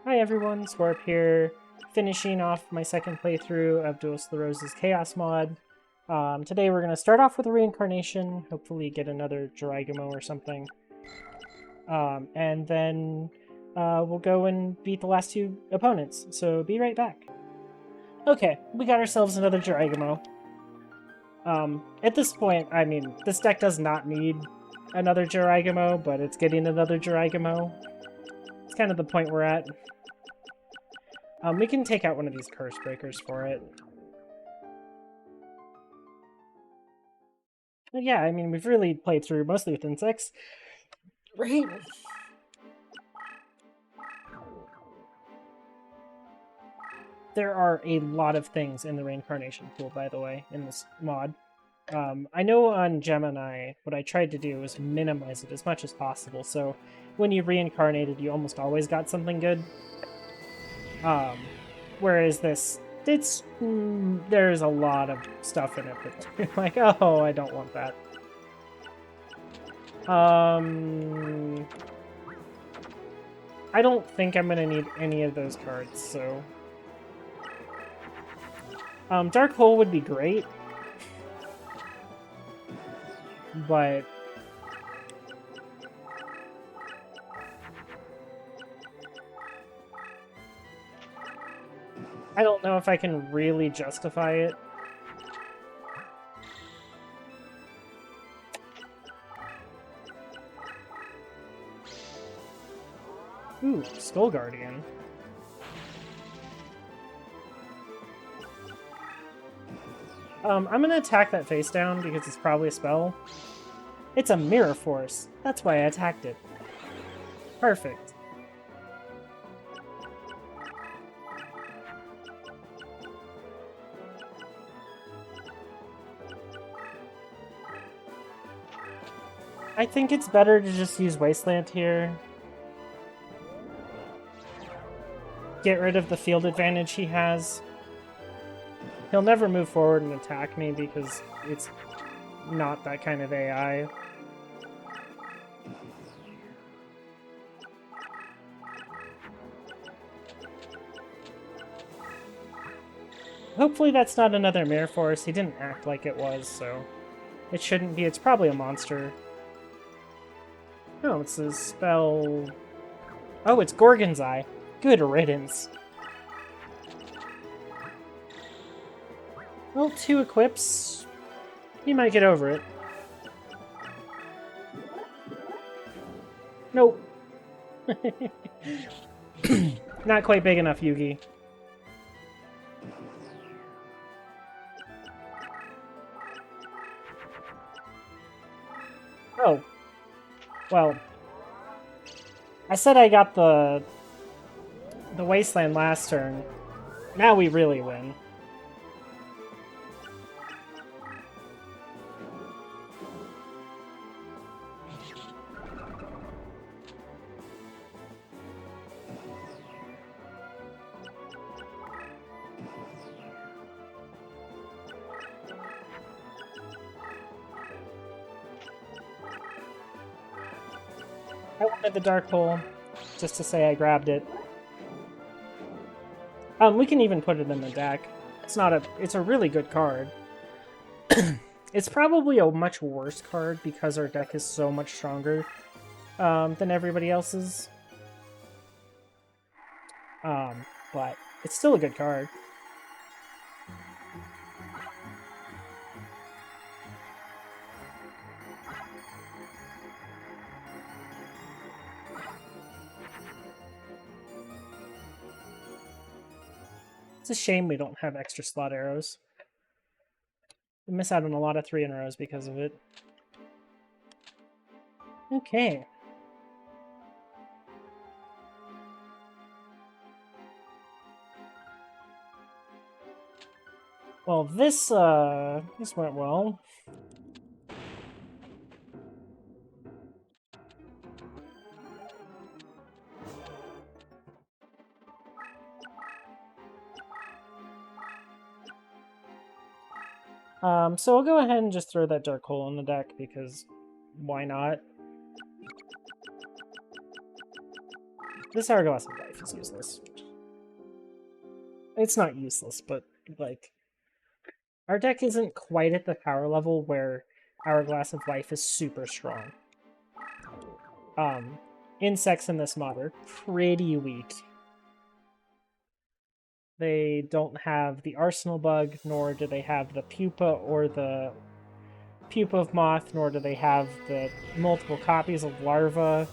Hi everyone, Scorp here, finishing off my second playthrough of Duelist the Rose's Chaos mod. Today we're going to start off with a reincarnation, hopefully get another Jiraiya or something. And then we'll go and beat the last two opponents, so be right back. Okay, we got ourselves another Jiraiya. At this point, I mean, this deck does not need another Jiraiya, but it's getting another Jiraiya. It's kind of the point we're at. We can take out one of these curse breakers for it. But yeah, I mean, we've really played through mostly with insects. Right? There are a lot of things in the reincarnation pool, by the way, in this mod. I know on Gemini, what I tried to do was minimize it as much as possible, so when you reincarnated, you almost always got something good. Whereas this, there's a lot of stuff in it that like, oh, I don't want that. I don't think I'm gonna need any of those cards, so... Dark Hole would be great. But... I don't know if I can really justify it. Ooh, Skull Guardian. I'm gonna attack that face down because it's probably a spell. It's a Mirror Force. That's why I attacked it. Perfect. I think it's better to just use Wasteland here. Get rid of the field advantage he has. He'll never move forward and attack me because it's not that kind of AI. Hopefully that's not another Mirror Force. He didn't act like it was, so it shouldn't be. It's probably a monster. No, it's a spell... Oh, it's Gorgon's Eye. Good riddance. Well, 2 equips. He might get over it. Nope. Not quite big enough, Yugi. Oh. Well. I said I got the Wasteland last turn. Now we really win. I wanted the Dark Hole, just to say I grabbed it. We can even put it in the deck. It's a really good card. It's probably a much worse card because our deck is so much stronger than everybody else's. But it's still a good card. It's a shame we don't have extra slot arrows. We miss out on a lot of 3-in-a-rows because of it. Okay. Well, this went well. So I'll go ahead and just throw that Dark Hole in the deck, because why not? This Hourglass of Life is useless. It's not useless, but, like, our deck isn't quite at the power level where Hourglass of Life is super strong. Insects in this mod are pretty weak. They don't have the Arsenal Bug, nor do they have the Pupa or the Pupa of Moth, nor do they have the multiple copies of Larva.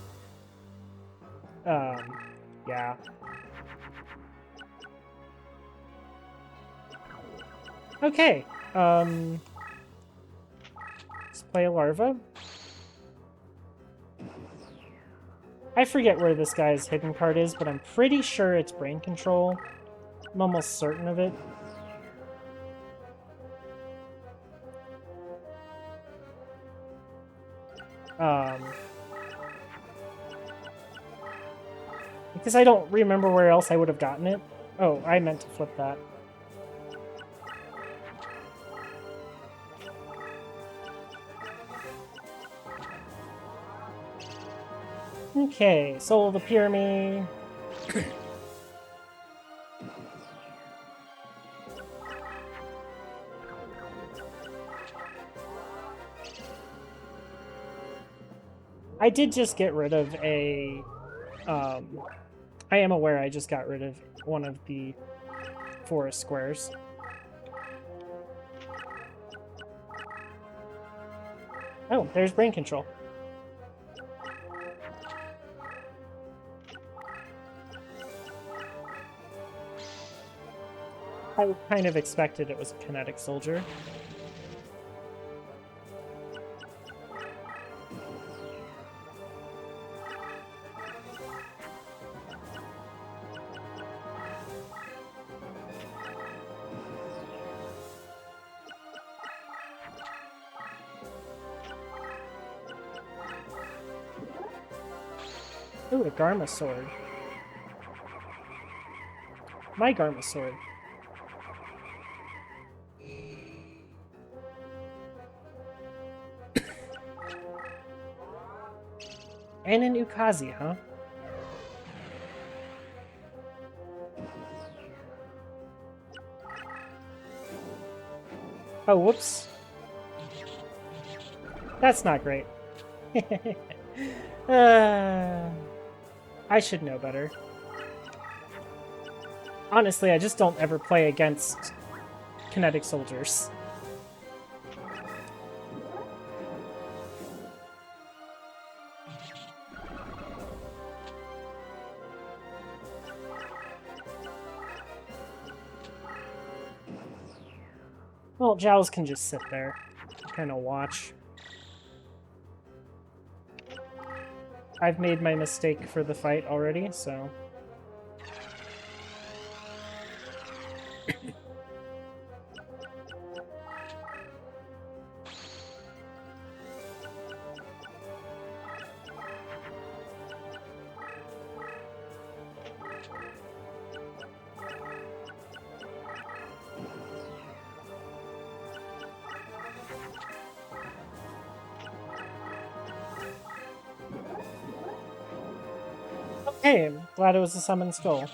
Yeah. Okay, let's play a Larva. I forget where this guy's hidden card is, but I'm pretty sure it's Brain Control. I'm almost certain of it. Because I don't remember where else I would have gotten it. Oh, I meant to flip that. Okay, Soul of the Pyramid. I did just get rid of a... I am aware I just got rid of one of the forest squares. Oh, there's Brain Control. I kind of expected it was a Kinetic Soldier. Ooh, a Garma Sword. My Garma Sword. And an Ukazi, huh? Oh, whoops. That's not great. I should know better. Honestly, I just don't ever play against Kinetic Soldiers. Well, Jowls can just sit there, kind of watch. I've made my mistake for the fight already, so... Hey, I'm glad it was a Summon Skull.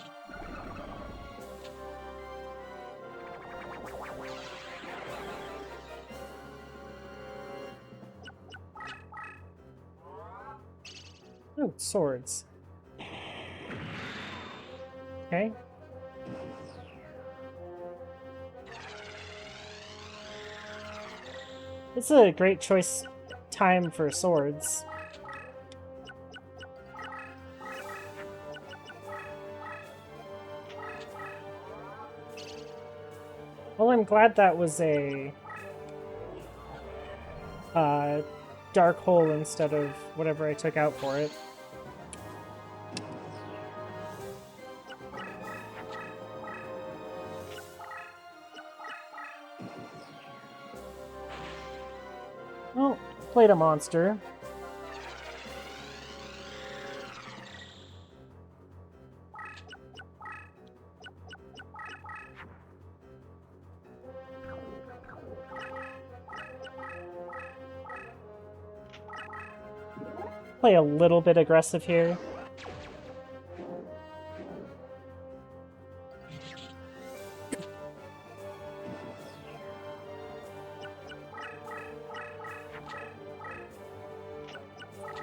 Oh, swords. Okay. It's a great choice time for swords. Well, I'm glad that was a dark hole instead of whatever I took out for it. Well, played a monster. Play a little bit aggressive here.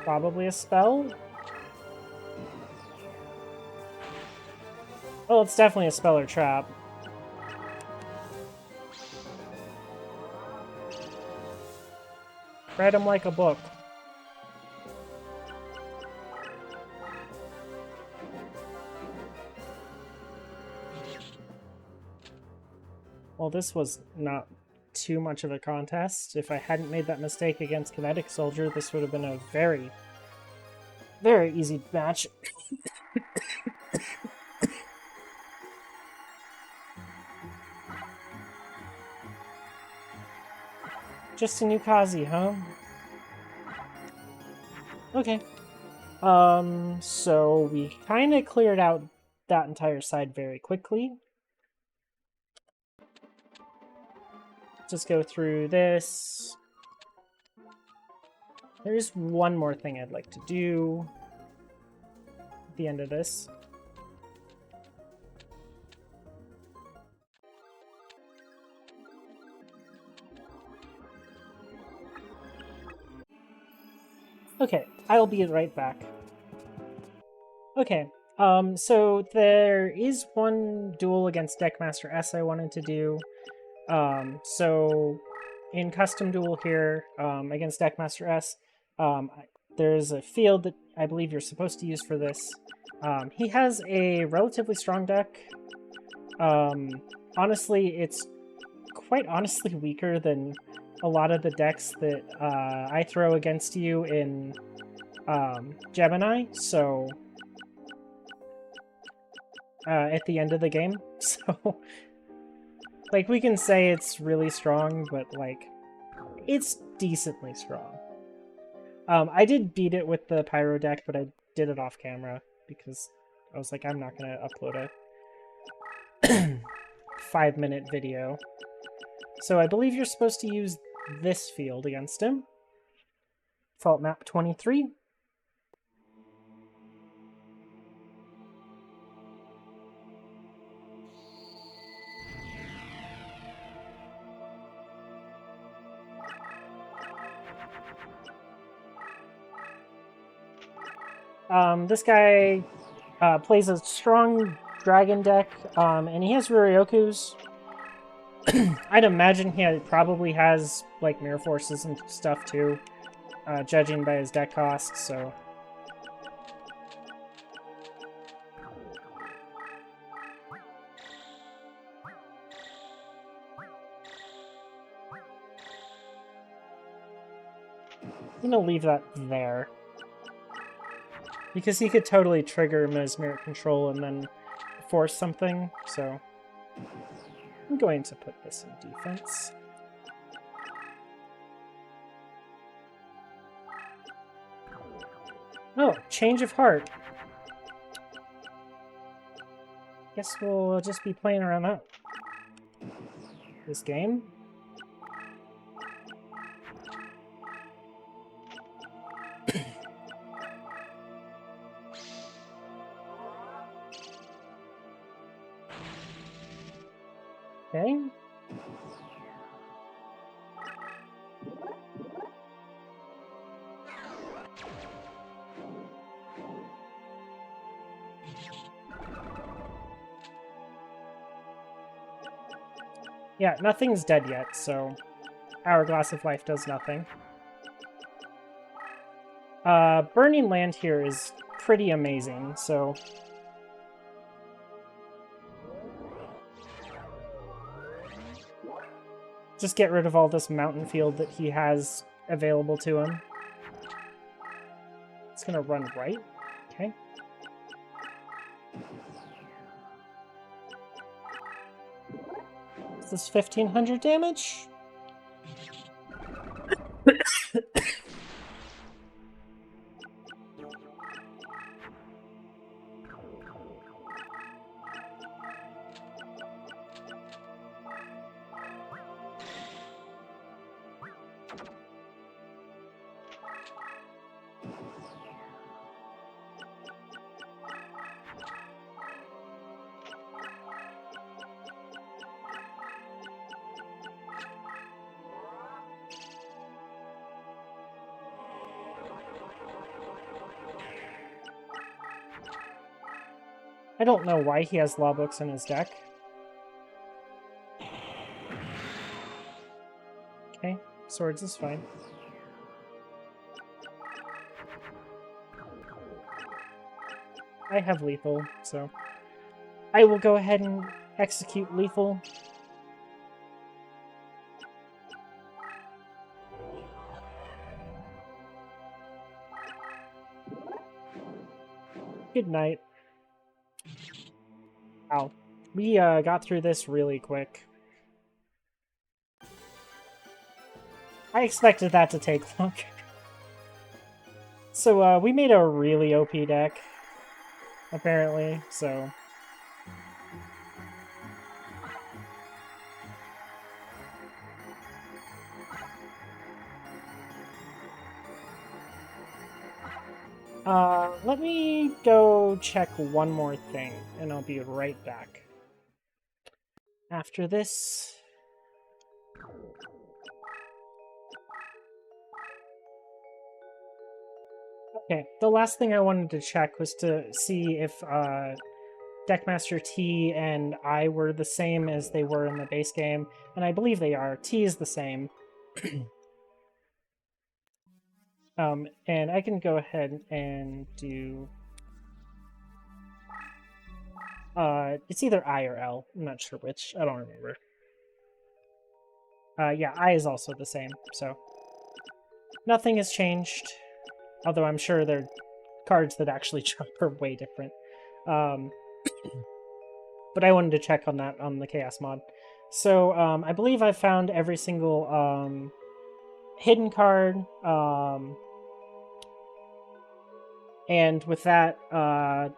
Probably a spell. Well, it's definitely a spell or trap. Read him like a book. Well, this was not too much of a contest. If I hadn't made that mistake against Kinetic Soldier, this would have been a very, very easy match. Just a new Kazi, huh? Okay. So we kind of cleared out that entire side very quickly. Just go through this. There's one more thing I'd like to do at the end of this. Okay, I'll be right back. Okay, so there is one duel against Deckmaster S I wanted to do. So in Custom Duel here, against Deckmaster S, there's a field that I believe you're supposed to use for this. He has a relatively strong deck. Honestly, it's quite honestly weaker than a lot of the decks that I throw against you in Gemini, so at the end of the game. So, like, we can say it's really strong, but, like, it's decently strong. I did beat it with the Pyro deck, but I did it off camera because I was like, I'm not going to upload a 5-minute video. So I believe you're supposed to use this field against him. Fault map 23. This guy plays a strong dragon deck, and he has Ruryokus. I'd imagine he probably has, like, Mirror Forces and stuff, too, judging by his deck cost, so... I'm gonna leave that there. Because he could totally trigger Mesmeric Control and then force something, so... I'm going to put this in defense. Oh, change of heart. Guess we'll just be playing around that. This game. Okay. Yeah, nothing's dead yet, so Hourglass of Life does nothing. Burning Land here is pretty amazing, so... Just get rid of all this mountain field that he has available to him. It's gonna run right. Okay. Is this 1500 damage? I don't know why he has law books in his deck. Okay, swords is fine. I have lethal, so I will go ahead and execute lethal. Good night. Wow. We got through this really quick. I expected that to take longer. So we made a really OP deck, apparently, so... let me go check one more thing, and I'll be right back. After this... Okay, the last thing I wanted to check was to see if Deckmaster T and I were the same as they were in the base game, and I believe they are. T is the same. And I can go ahead and do... it's either I or L. I'm not sure which. I don't remember. Yeah, I is also the same, so... Nothing has changed. Although I'm sure their cards that actually jump are way different. But I wanted to check on that on the Chaos mod. So I believe I found every single hidden card. And with that, and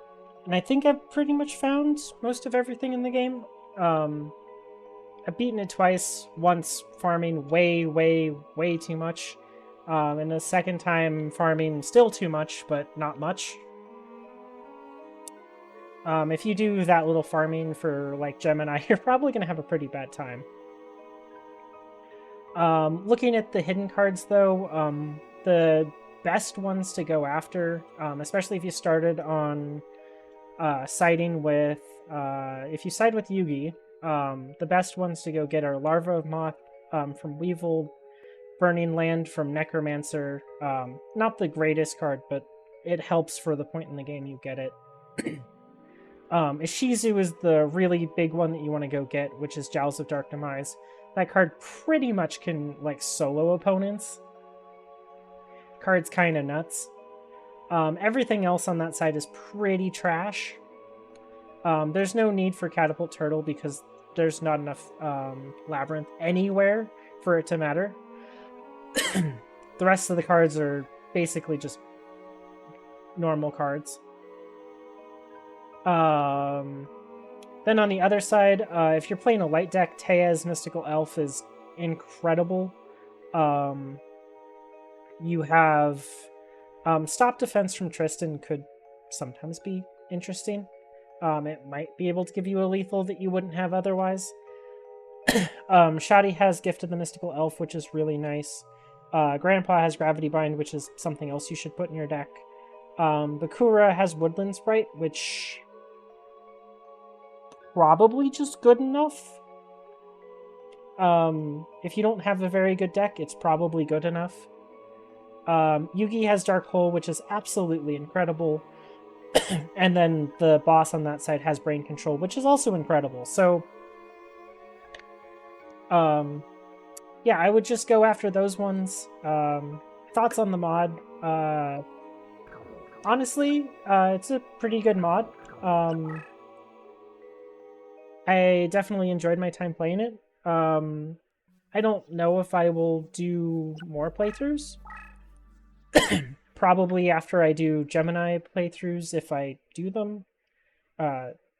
I think I've pretty much found most of everything in the game. I've beaten it twice, once farming way too much. And the second time farming still too much, but not much. If you do that little farming for, like, Gemini, you're probably going to have a pretty bad time. Looking at the hidden cards, though, the best ones to go after, especially if you started on siding with... if you side with Yugi, the best ones to go get are Larva of Moth from Weevil, Burning Land from Necromancer. Not the greatest card, but it helps for the point in the game you get it. Ishizu is the really big one that you want to go get, which is Jowls of Dark Demise. That card pretty much can, like, solo opponents. Card's kind of nuts. Everything else on that side is pretty trash. There's no need for Catapult Turtle because there's not enough Labyrinth anywhere for it to matter. The rest of the cards are basically just normal cards. Then on the other side, if you're playing a light deck, Tea's Mystical Elf is incredible. You have Stop Defense from Tristan could sometimes be interesting. It might be able to give you a lethal that you wouldn't have otherwise. Shadi has Gift of the Mystical Elf, which is really nice. Grandpa has Gravity Bind, which is something else you should put in your deck. Bakura has Woodland Sprite, which... probably just good enough. If you don't have a very good deck, it's probably good enough. Yugi has Dark Hole, which is absolutely incredible. And then the boss on that side has Brain Control, which is also incredible. So, yeah, I would just go after those ones. Thoughts on the mod? Honestly, it's a pretty good mod. I definitely enjoyed my time playing it. I don't know if I will do more playthroughs. Probably after I do Gemini playthroughs, if I do them.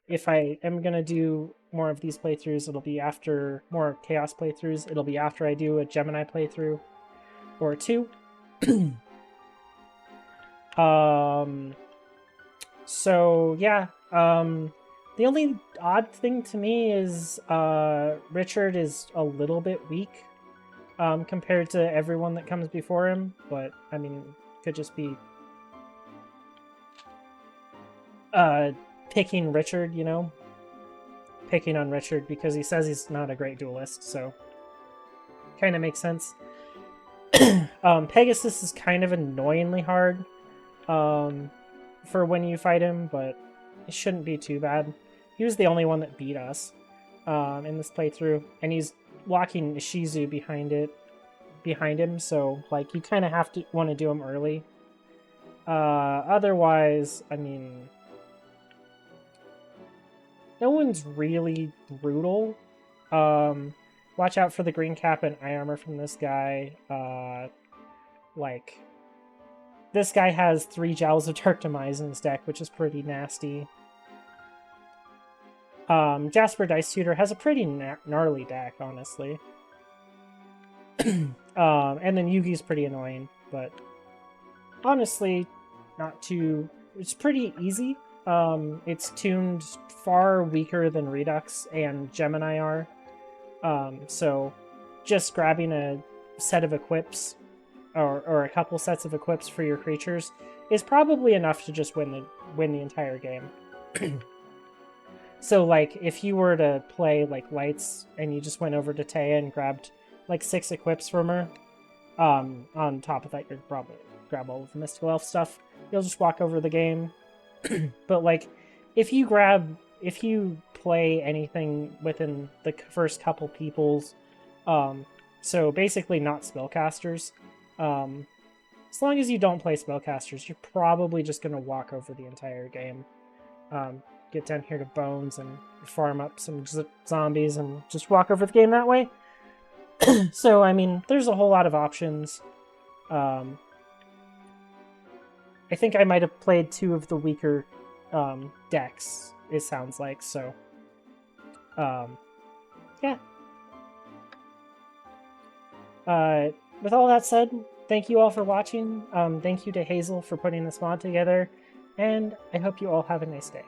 If I am going to do more of these playthroughs, it'll be after more Chaos playthroughs. It'll be after I do a Gemini playthrough or two. So, yeah. The only odd thing to me is Richard is a little bit weak compared to everyone that comes before him, but, I mean, could just be picking Richard, you know? Picking on Richard because he says he's not a great duelist, so kind of makes sense. Pegasus is kind of annoyingly hard for when you fight him, but it shouldn't be too bad. He was the only one that beat us in this playthrough, and he's walking Shizu behind him, so like you kind of have to want to do him early. Otherwise, I mean, no one's really brutal. Watch out for the green cap and eye armor from this guy. Like, this guy has 3 Jowls of Dark Demise in his deck, which is pretty nasty. Jasper Dice Tutor has a pretty gnarly deck, honestly. And then Yugi's pretty annoying, but honestly, not too... It's pretty easy. It's tuned far weaker than Redux and Gemini are. So just grabbing a set of equips or a couple sets of equips for your creatures is probably enough to just win the entire game. So like if you were to play like Lights and you just went over to Taya and grabbed like 6 equips from her, on top of that you'd probably grab all of the Mystical Elf stuff. You'll just walk over the game. But like if you play anything within the first couple peoples, so basically not spellcasters, as long as you don't play spellcasters, you're probably just going to walk over the entire game. Get down here to Bones and farm up some zombies and just walk over the game that way. So, I mean, there's a whole lot of options. I think I might have played 2 of the weaker decks, it sounds like, so yeah. With all that said, thank you all for watching. Thank you to Hazel for putting this mod together, and I hope you all have a nice day.